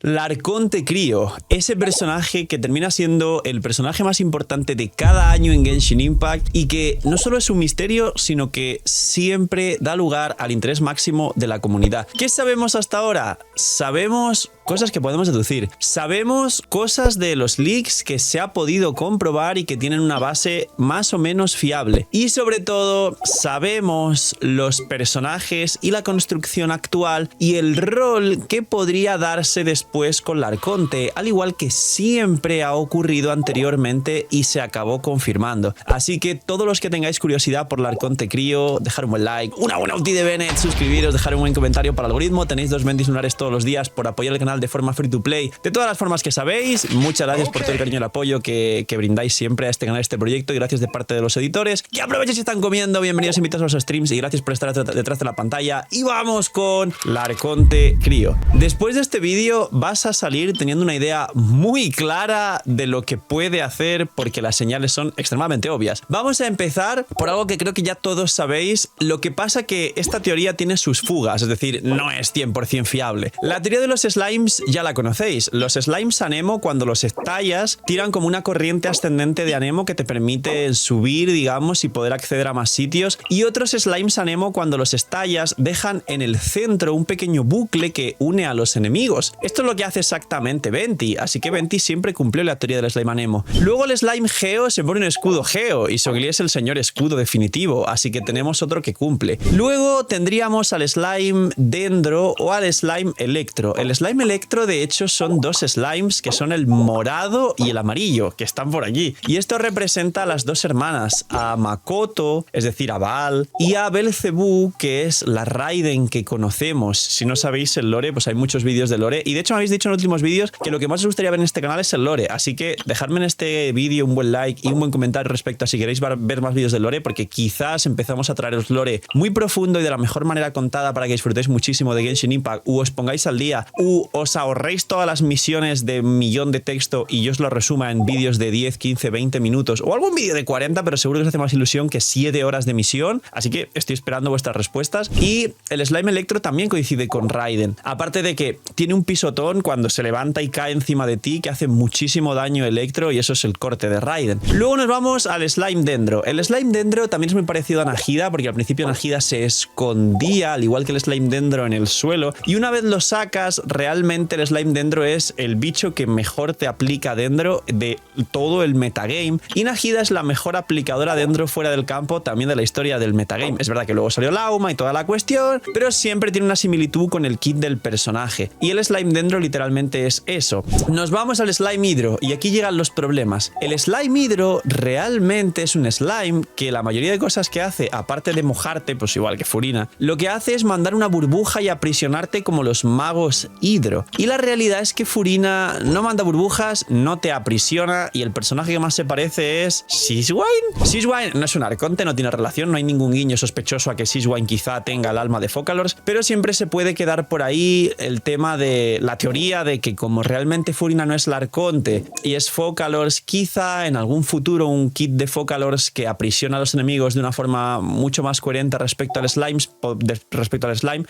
Larconte Crío, ese personaje que termina siendo el personaje más importante de cada año en Genshin Impact y que no solo es un misterio, sino que siempre da lugar al interés máximo de la comunidad. ¿Qué sabemos hasta ahora? Sabemos cosas que podemos deducir. Sabemos cosas de los leaks que se ha podido comprobar y que tienen una base más o menos fiable. Y sobre todo, sabemos los personajes y la construcción actual y el rol que podría darse después con Larconte, al igual que siempre ha ocurrido anteriormente y se acabó confirmando. Así que todos los que tengáis curiosidad por Larconte Crío, dejar un buen like, una buena ulti de Bennett, suscribiros, dejar un buen comentario para el algoritmo. Tenéis 2 bendis lunares todos los días por apoyar el canal de forma free to play, de todas las formas que sabéis. Muchas gracias por todo el cariño y el apoyo que brindáis siempre a este canal, a este proyecto, y gracias de parte de los editores. Que aprovechen si están comiendo, bienvenidos invitados a los streams y gracias por estar detrás de la pantalla. Y vamos con Larconte Crío. Después de este vídeo vas a salir teniendo una idea muy clara de lo que puede hacer, porque las señales son extremadamente obvias. Vamos a empezar por algo que creo que ya todos sabéis. Lo que pasa que esta teoría tiene sus fugas, es decir, no es 100% fiable. La teoría de los slimes ya la conocéis. Los slimes anemo, cuando los estallas, tiran como una corriente ascendente de anemo que te permite subir, digamos, y poder acceder a más sitios. Y otros slimes anemo, cuando los estallas, dejan en el centro un pequeño bucle que une a los enemigos. Esto es lo que hace exactamente Venti, así que Venti siempre cumplió la teoría del slime anemo. Luego el slime Geo se pone un escudo Geo y Zhongli es el señor escudo definitivo, así que tenemos otro que cumple. Luego tendríamos al slime Dendro o al slime Electro. El slime Electro, de hecho, son 2 slimes que son el morado y el amarillo, que están por allí. Y esto representa a las 2 hermanas, a Makoto, es decir, a Baal, y a Belzebú, que es la Raiden que conocemos. Si no sabéis el lore, pues hay muchos vídeos de lore. Y de hecho me habéis dicho en los últimos vídeos que lo que más os gustaría ver en este canal es el lore. Así que dejadme en este vídeo un buen like y un buen comentario respecto a si queréis ver más vídeos de lore, porque quizás empezamos a traeros lore muy profundo y de la mejor manera contada para que disfrutéis muchísimo de Genshin Impact, u os pongáis al día, u os ahorréis todas las misiones de 1.000.000 de texto y yo os lo resuma en vídeos de 10, 15, 20 minutos o algún vídeo de 40, pero seguro que os hace más ilusión que 7 horas de misión. Así que estoy esperando vuestras respuestas. Y el slime Electro también coincide con Raiden, aparte de que tiene un pisotón cuando se levanta y cae encima de ti que hace muchísimo daño Electro, y eso es el corte de Raiden. Luego nos vamos al slime Dendro. El slime Dendro también es muy parecido a Nahida, porque al principio Nahida se escondía, al igual que el slime Dendro, en el suelo, y una vez lo sacas, realmente el slime Dendro es el bicho que mejor te aplica Dendro de todo el metagame, y Nahida es la mejor aplicadora Dendro fuera del campo también de la historia del metagame. Es verdad que luego salió Lauma y toda la cuestión, pero siempre tiene una similitud con el kit del personaje, y el slime Dendro literalmente es eso. Nos vamos al slime Hydro, y aquí llegan los problemas. El slime Hydro realmente es un slime que la mayoría de cosas que hace, aparte de mojarte, pues igual que Furina, lo que hace es mandar una burbuja y aprisionarte como los magos Hydro. Y la realidad es que Furina no manda burbujas, no te aprisiona, y el personaje que más se parece es Sizwine. Sizwine no es un arconte, no tiene relación, no hay ningún guiño sospechoso a que Sizwine quizá tenga el alma de Focalors, pero siempre se puede quedar por ahí el tema de la teoría de que como realmente Furina no es la arconte y es Focalors, quizá en algún futuro un kit de Focalors que aprisiona a los enemigos de una forma mucho más coherente respecto al slime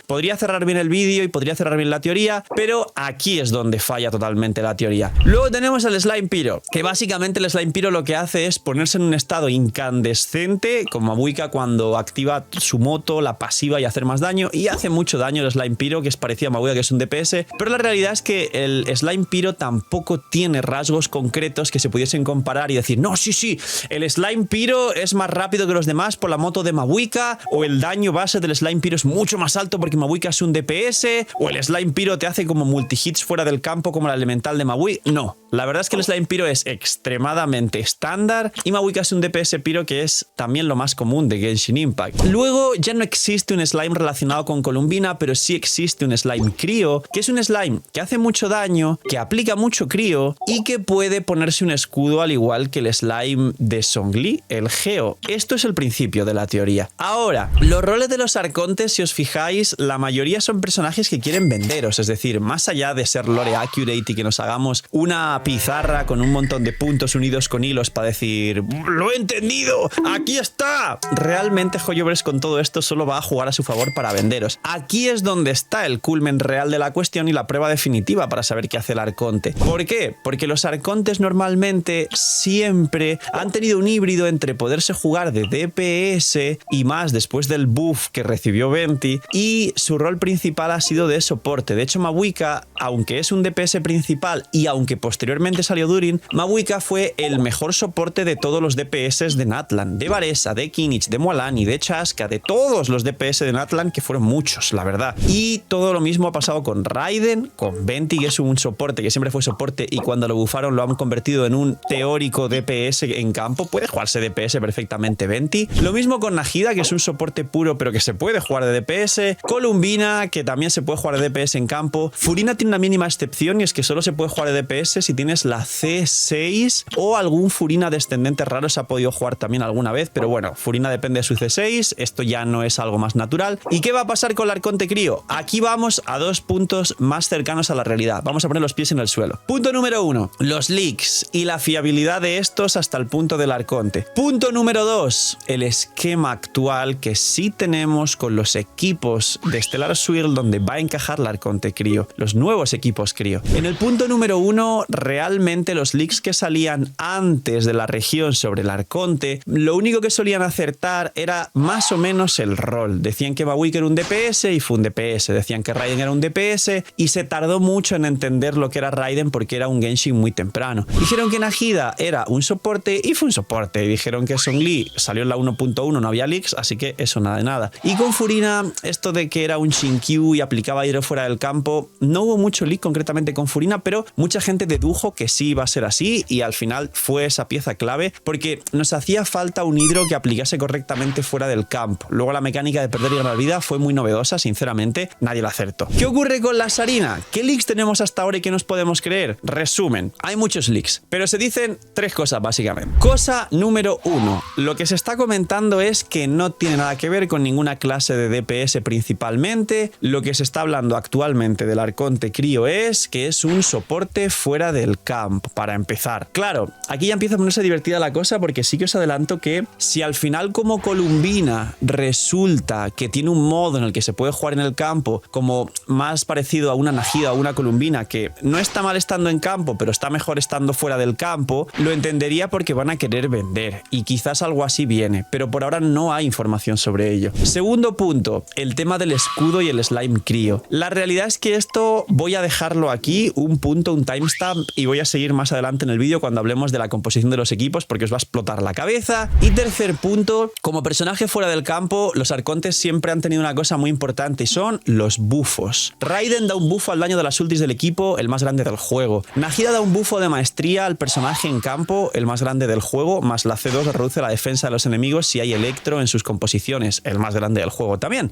podría cerrar bien el vídeo y podría cerrar bien la teoría, pero aquí es donde falla totalmente la teoría. Luego tenemos el slime Pyro, que básicamente el slime Pyro lo que hace es ponerse en un estado incandescente, como Mabuika cuando activa su moto, la pasiva, y hacer más daño, y hace mucho daño el slime Pyro, que es parecido a Mabuika, que es un DPS, pero la realidad es que el slime Pyro tampoco tiene rasgos concretos que se pudiesen comparar y decir, no, sí, el slime Pyro es más rápido que los demás por la moto de Mabuika, o el daño base del slime Pyro es mucho más alto porque Mabuika es un DPS, o el slime Pyro te hace como multi-hits fuera del campo como la elemental de Mabuika. No, la verdad es que el slime Pyro es extremadamente estándar, y Mabuika es un DPS Pyro que es también lo más común de Genshin Impact. Luego ya no existe un slime relacionado con Columbina, pero sí existe un slime Crío, que es un slime que hace mucho daño, que aplica mucho crío y que puede ponerse un escudo al igual que el slime de Zhongli, el Geo. Esto es el principio de la teoría. Ahora, los roles de los arcontes, si os fijáis, la mayoría son personajes que quieren venderos, es decir, más más allá de ser lore accurate y que nos hagamos una pizarra con un montón de puntos unidos con hilos para decir ¡lo he entendido! ¡Aquí está! Realmente Hoyoverse con todo esto solo va a jugar a su favor para venderos. Aquí es donde está el culmen real de la cuestión y la prueba definitiva para saber qué hace el arconte. ¿Por qué? Porque los arcontes normalmente siempre han tenido un híbrido entre poderse jugar de DPS y más después del buff que recibió Venti, y su rol principal ha sido de soporte. De hecho, Mabuika, aunque es un DPS principal y aunque posteriormente salió Durin, Mabuika fue el mejor soporte de todos los DPS de Natlan, de Varesa, de Kinich, de Mualani, de Chaska, de todos los DPS de Natlan, que fueron muchos, la verdad. Y todo lo mismo ha pasado con Raiden, con Venti, que es un soporte que siempre fue soporte y cuando lo bufaron lo han convertido en un teórico DPS en campo. Puede jugarse DPS perfectamente Venti. Lo mismo con Nahida, que es un soporte puro pero que se puede jugar de DPS. Columbina, que también se puede jugar de DPS en campo. Furina tiene una mínima excepción y es que solo se puede jugar de DPS si tienes la C6 o algún Furina descendente raro se ha podido jugar también alguna vez, pero bueno, Furina depende de su C6, esto ya no es algo más natural. ¿Y qué va a pasar con el arconte crío? Aquí vamos a dos puntos más cercanos a la realidad. Vamos a poner los pies en el suelo. Punto número 1, los leaks y la fiabilidad de estos hasta el punto del arconte. Punto número 2, el esquema actual que sí tenemos con los equipos de Stellar Swirl donde va a encajar el arconte crío, los nuevos equipos crío. En el punto número 1, realmente los leaks que salían antes de la región sobre el arconte, lo único que solían acertar era más o menos el rol. Decían que Mabuika era un DPS y fue un DPS, decían que Raiden era un DPS y se tardó mucho en entender lo que era Raiden porque era un Genshin muy temprano. Dijeron que Nahida era un soporte y fue un soporte, y dijeron que Zhongli salió en la 1.1, no había leaks, así que eso nada de nada. Y con Furina, esto de que era un Shinkyu y aplicaba hidro fuera del campo, no hubo mucho leak concretamente con Furina, pero mucha gente dedujo que sí iba a ser así y al final fue esa pieza clave porque nos hacía falta un hidro que aplicase correctamente fuera del campo. Luego la mecánica de perder y ganar vida fue muy novedosa, sinceramente nadie la acertó. ¿Qué ocurre con la Sarina? ¿Qué leaks tenemos hasta ahora y qué nos podemos creer? Resumen, hay muchos leaks, pero se dicen tres cosas básicamente. Cosa número 1, lo que se está comentando es que no tiene nada que ver con ninguna clase de DPS principalmente. Lo que se está hablando actualmente del arconte crío es que es un soporte fuera del campo, para empezar. Claro, aquí ya empieza a ponerse divertida la cosa porque sí que os adelanto que si al final como Columbina resulta que tiene un modo en el que se puede jugar en el campo como más parecido a una Nahida o una Columbina, que no está mal estando en campo pero está mejor estando fuera del campo, lo entendería porque van a querer vender y quizás algo así viene, pero por ahora no hay información sobre ello. Segundo punto, el tema del escudo y el slime crío. La realidad es que esto voy a dejarlo aquí, un punto, un timestamp, y voy a seguir más adelante en el vídeo cuando hablemos de la composición de los equipos porque os va a explotar la cabeza. Y tercer punto, como personaje fuera del campo, los arcontes siempre han tenido una cosa muy importante y son los bufos. Raiden da un bufo al daño de las ultis del equipo, el más grande del juego. Nahida da un bufo de maestría al personaje en campo, el más grande del juego, más la C2 reduce la defensa de los enemigos si hay electro en sus composiciones, el más grande del juego también.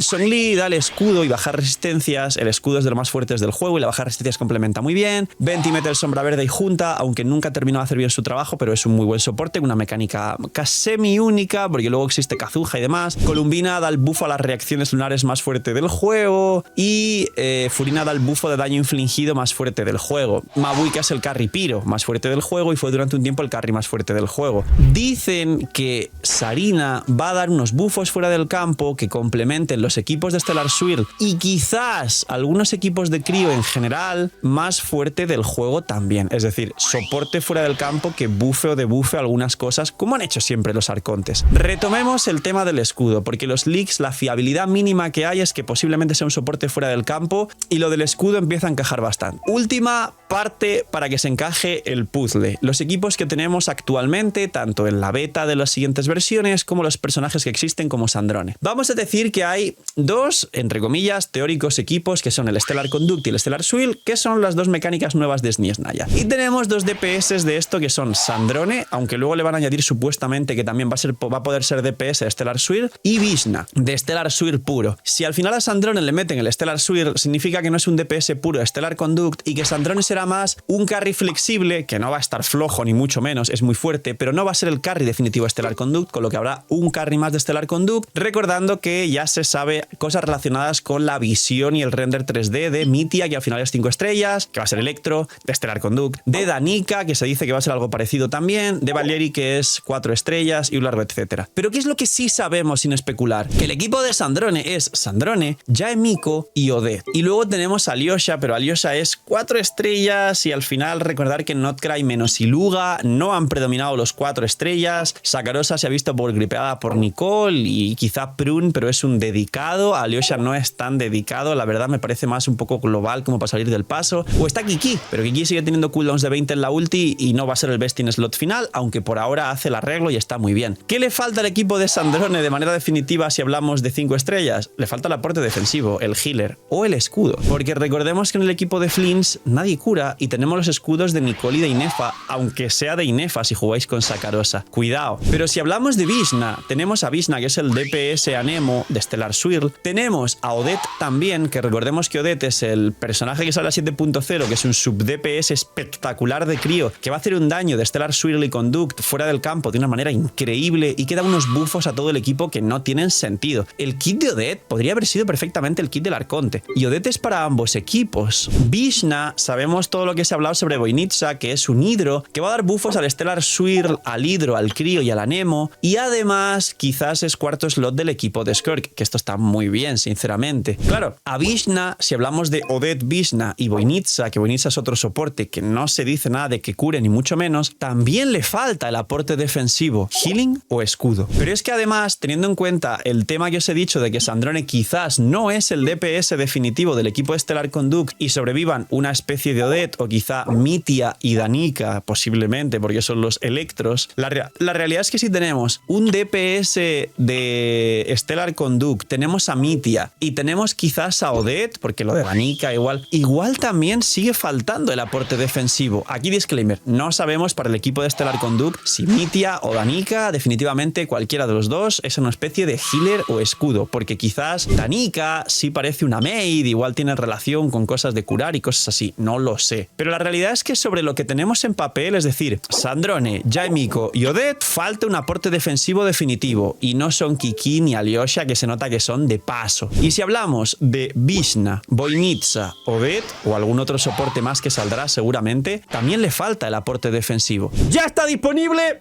Zhongli da el escudo y bajar resistencias, el escudo es de los más fuertes del juego y la baja resistencias complementa muy bien. Venti mete el sombra verde y junta, aunque nunca terminó de hacer bien su trabajo, pero es un muy buen soporte, una mecánica casi semi-única, porque luego existe Kazuha y demás. Columbina da el bufo a las reacciones lunares más fuerte del juego y Furina da el bufo de daño infligido más fuerte del juego. Mabuika es el carry piro más fuerte del juego y fue durante un tiempo el carry más fuerte del juego. Dicen que Sarina va a dar unos bufos fuera del campo que complementen los equipos de Stellar Swirl y quizás algunos equipos de crío en general más fuerte del juego también. Es decir, soporte fuera del campo que bufe o debufe algunas cosas como han hecho siempre los arcontes. Retomemos el tema del escudo, porque los leaks, la fiabilidad mínima que hay es que posiblemente sea un soporte fuera del campo y lo del escudo empieza a encajar bastante. Última parte para que se encaje el puzzle. Los equipos que tenemos actualmente, tanto en la beta de las siguientes versiones como los personajes que existen como Sandrone. Vamos a decir que hay dos, entre comillas, teóricos equipos que son el Stellar Conduct y el Stellar Swirl, que son las dos mecánicas nuevas de SNES Naya. Y tenemos dos DPS de esto que son Sandrone, aunque luego le van a añadir supuestamente que también va a poder ser DPS de Stellar Swirl, y Vishna, de Stellar Swirl puro. Si al final a Sandrone le meten el Stellar Swirl, significa que no es un DPS puro de Stellar Conduct y que Sandrone será más un carry flexible, que no va a estar flojo ni mucho menos, es muy fuerte, pero no va a ser el carry definitivo de Stellar Conduct, con lo que habrá un carry más de Stellar Conduct, recordando que ya se sabe cosas relacionadas con la visión y el render 3D de Mitia, que al final es 5 estrellas, que va a ser Electro, de Stellar Conduct, de Danica, que se dice que va a ser algo parecido también, de Valieri, que es 4 estrellas y un largo etcétera. Pero ¿qué es lo que sí sabemos sin especular? Que el equipo de Sandrone es Sandrone, Jae-Miko y Odette. Y luego tenemos a Alyosha, pero Alyosha es 4 estrellas y al final recordar que Notcry menos Iluga no han predominado los 4 estrellas. Sakarosa se ha visto por gripeada por Nicole y quizá Prun, pero es un dedicado. Alyosha no es tan dedicado, la verdad me parece más un poco global como para salir del paso. O está Kiki, pero Kiki sigue teniendo cooldowns de 20 en la ulti y no va a ser el best in slot final, aunque por ahora hace el arreglo y está muy bien. ¿Qué le falta al equipo de Sandrone de manera definitiva si hablamos de 5 estrellas? Le falta el aporte defensivo, el healer o el escudo. Porque recordemos que en el equipo de Flins nadie cura y tenemos los escudos de Nicole y de Inefa, aunque sea de Inefa si jugáis con Sakarosa. Cuidado. Pero si hablamos de Vishna, tenemos a Vishna, que es el DPS Anemo de Stellar Swirl. Tenemos a Odette también, que recordemos que Odette es el personaje que sale a 7.0, que es un sub DPS espectacular de crío, que va a hacer un daño de Stellar Swirl y Conduct fuera del campo de una manera increíble y que da unos buffos a todo el equipo que no tienen sentido. El kit de Odette podría haber sido perfectamente el kit del Arconte, y Odette es para ambos equipos. Vishna, sabemos todo lo que se ha hablado sobre Voynitsa, que es un hidro, que va a dar buffos al Stellar Swirl, al hidro, al crío y al Anemo, y además quizás es cuarto slot del equipo de Skirk, que esto está muy bien, sinceramente. Claro, a Vishna, si hablamos de Odette, Vishna y Voynitsa, que Voynitsa es otro soporte que no se dice nada de que cure ni mucho menos, también le falta el aporte defensivo, healing o escudo. Pero es que además, teniendo en cuenta el tema que os he dicho de que Sandrone quizás no es el DPS definitivo del equipo de Stellar Conduct y sobrevivan una especie de Odette o quizá Mitia y Danica, posiblemente porque son los Electros, la realidad es que si tenemos un DPS de Stellar Conduct, tenemos a Mitia y tenemos quizás a Odette, porque lo de Danica igual también sigue faltando el aporte defensivo. Aquí disclaimer, no sabemos para el equipo de Stellar Conduct si Mitia o Danica, definitivamente cualquiera de los dos es una especie de healer o escudo, porque quizás Danica sí parece una maid, igual tiene relación con cosas de curar y cosas así, no lo sé. Pero la realidad es que sobre lo que tenemos en papel, es decir, Sandrone, Jae-Miko y Odette, falta un aporte defensivo definitivo y no son Kiki ni Alyosha, que se nota que son de paso. Y si hablamos de Vishna, Voynitsa, Odette o algún otro soporte más que saldrá seguramente, también le falta el aporte defensivo. ¡Ya está disponible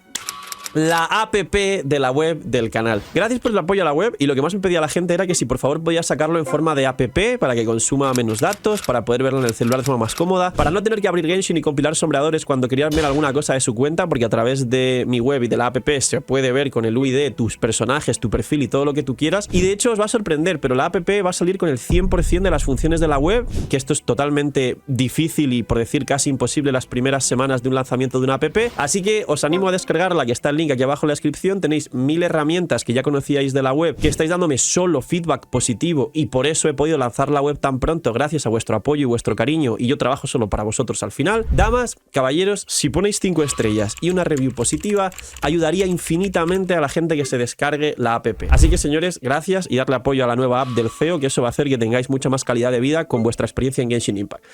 la app de la web del canal! Gracias por el apoyo a la web, y lo que más me pedía la gente era que si por favor podía sacarlo en forma de app para que consuma menos datos, para poder verlo en el celular de forma más cómoda, para no tener que abrir Genshin y compilar sombreadores cuando querían ver alguna cosa de su cuenta, porque a través de mi web y de la app se puede ver con el UID tus personajes, tu perfil y todo lo que tú quieras. Y de hecho os va a sorprender, pero la app va a salir con el 100% de las funciones de la web, que esto es totalmente difícil y por decir casi imposible las primeras semanas de un lanzamiento de una app, así que os animo a descargarla, que está el link aquí abajo en la descripción. Tenéis 1000 herramientas que ya conocíais de la web, que estáis dándome solo feedback positivo, y por eso he podido lanzar la web tan pronto, gracias a vuestro apoyo y vuestro cariño, y yo trabajo solo para vosotros al final. Damas, caballeros, si ponéis 5 estrellas y una review positiva, ayudaría infinitamente a la gente que se descargue la app. Así que señores, gracias, y darle apoyo a la nueva app del CEO, que eso va a hacer que tengáis mucha más calidad de vida con vuestra experiencia en Genshin Impact.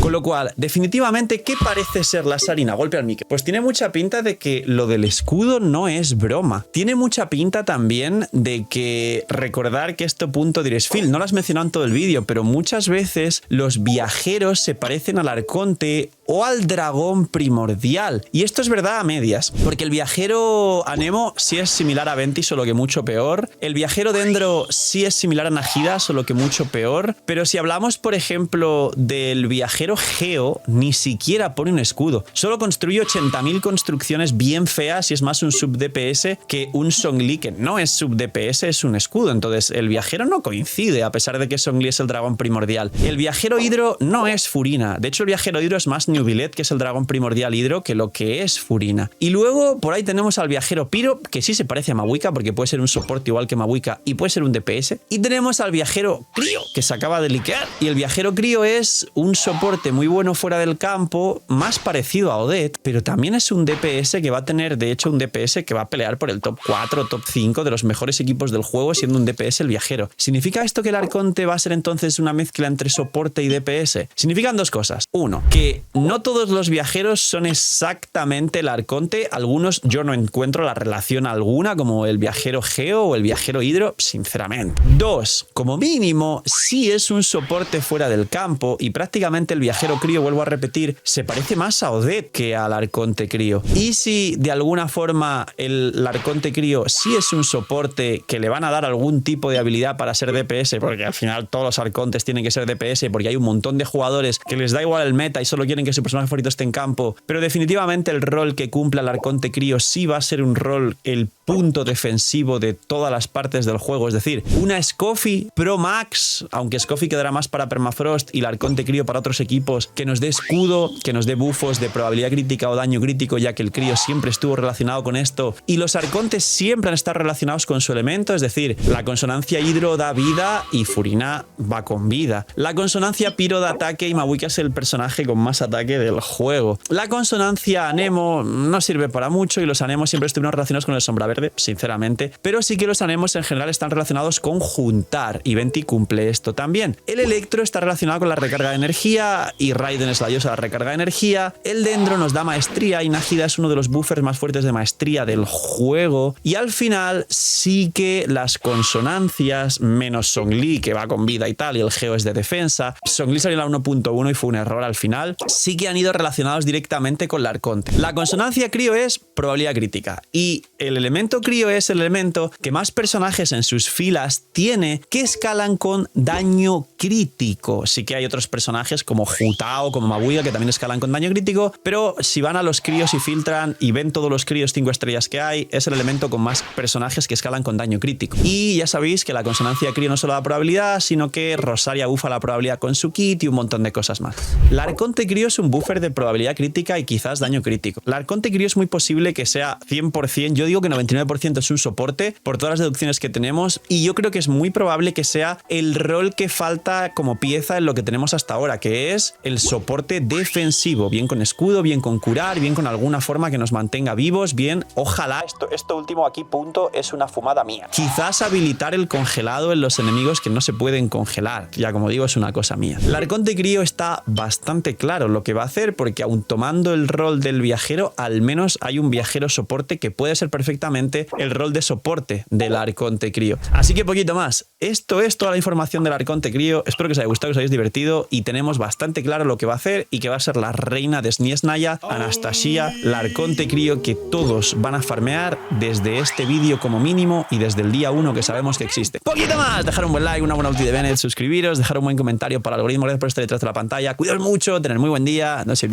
Con lo cual, definitivamente, ¿qué parece ser la Sarina? Golpe al mic. Pues tiene mucha pinta de que lo del escudo no es broma. Tiene mucha pinta también de que, recordar que esto punto diréis, Phil, no lo has mencionado en todo el vídeo, pero muchas veces los viajeros se parecen al Arconte o al dragón primordial. Y esto es verdad a medias, porque el viajero Anemo sí es similar a Venti, solo que mucho peor. El viajero Dendro sí es similar a Najida, solo que mucho peor. Pero si hablamos, por ejemplo, del viajero Geo, ni siquiera pone un escudo. Solo construye 80.000 construcciones bien feas y es más un sub DPS que un Zhongli, que no es sub DPS, es un escudo. Entonces el viajero no coincide, a pesar de que Zhongli es el dragón primordial. El viajero Hidro no es Furina. De hecho, el viajero Hidro es más Newvillet, que es el dragón primordial Hidro, que lo que es Furina. Y luego por ahí tenemos al viajero Pyro, que sí se parece a Mavuika, porque puede ser un soporte igual que Mavuika y puede ser un DPS. Y tenemos al viajero Crío, que se acaba de liquear. Y el viajero Crío es un soporte muy bueno fuera del campo, más parecido a Odette, pero también es un DPS que va a tener, de hecho, un DPS que va a pelear por el top 4 o top 5 de los mejores equipos del juego, siendo un DPS el viajero. ¿Significa esto que el Arconte va a ser entonces una mezcla entre soporte y DPS? Significan dos cosas. Uno, que No todos los viajeros son exactamente el arconte. Algunos yo no encuentro la relación alguna, como el viajero Geo o el viajero Hidro, sinceramente. 2. Como mínimo, sí es un soporte fuera del campo y prácticamente el viajero crío, vuelvo a repetir, se parece más a Odette que al arconte crío. Y si de alguna forma el arconte crío sí es un soporte que le van a dar algún tipo de habilidad para ser DPS, porque al final todos los arcontes tienen que ser DPS porque hay un montón de jugadores que les da igual el meta y solo quieren que su personaje favorito esté en campo, pero definitivamente el rol que cumpla el arconte crío sí va a ser un rol, el punto defensivo de todas las partes del juego, es decir, una Scoffy Pro Max, aunque Scoffy quedará más para Permafrost y el arconte crío para otros equipos, que nos dé escudo, que nos dé buffos de probabilidad crítica o daño crítico, ya que el crío siempre estuvo relacionado con esto, y los arcontes siempre han estado relacionados con su elemento, es decir, la consonancia hidro da vida y Furina va con vida. La consonancia piro da ataque y Mabuika es el personaje con más ataque del juego. La consonancia anemo no sirve para mucho y los anemos siempre estuvieron relacionados con el sombra verde, sinceramente, pero sí que los anemos en general están relacionados con juntar y Venti cumple esto también. El electro está relacionado con la recarga de energía y Raiden es la diosa de la recarga de energía. El dendro nos da maestría y Najida es uno de los buffers más fuertes de maestría del juego. Y al final sí que las consonancias, menos Zhongli que va con vida y tal y el Geo es de defensa, Zhongli salió en la 1.1 y fue un error al final, sí que han ido relacionados directamente con la arconte. La consonancia crío es probabilidad crítica y el elemento crío es el elemento que más personajes en sus filas tiene que escalan con daño crítico. Sí que hay otros personajes como Jutao, como Mabuya que también escalan con daño crítico, pero si van a los críos y filtran y ven todos los críos 5 estrellas que hay, es el elemento con más personajes que escalan con daño crítico. Y ya sabéis que la consonancia crío no solo da probabilidad, sino que Rosaria buffa la probabilidad con su kit y un montón de cosas más. La arconte crío es un buffer de probabilidad crítica y quizás daño crítico. La arconte crío es muy posible que sea 100%, yo digo que 99% es un soporte por todas las deducciones que tenemos y yo creo que es muy probable que sea el rol que falta como pieza en lo que tenemos hasta ahora, que es el soporte defensivo, bien con escudo, bien con curar, bien con alguna forma que nos mantenga vivos, bien, ojalá, esto último aquí punto es una fumada mía. Quizás habilitar el congelado en los enemigos que no se pueden congelar, ya como digo es una cosa mía. El arconte crío está bastante claro lo que va a hacer porque aun tomando el rol del viajero, al menos hay un viajero soporte que puede ser perfectamente el rol de soporte del arconte crío. Así que poquito más. Esto es toda la información del arconte crío. Espero que os haya gustado, que os hayáis divertido y tenemos bastante claro lo que va a hacer y que va a ser la reina de Sniesnaya, Anastasia, la arconte crío que todos van a farmear desde este vídeo como mínimo y desde el día 1 que sabemos que existe. Poquito más. Dejar un buen like, una buena ulti de Bennett, suscribiros, dejar un buen comentario para el algoritmo. Gracias por estar detrás de la pantalla. Cuidaos mucho, tener muy buen día. No sé,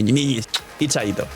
y chaito.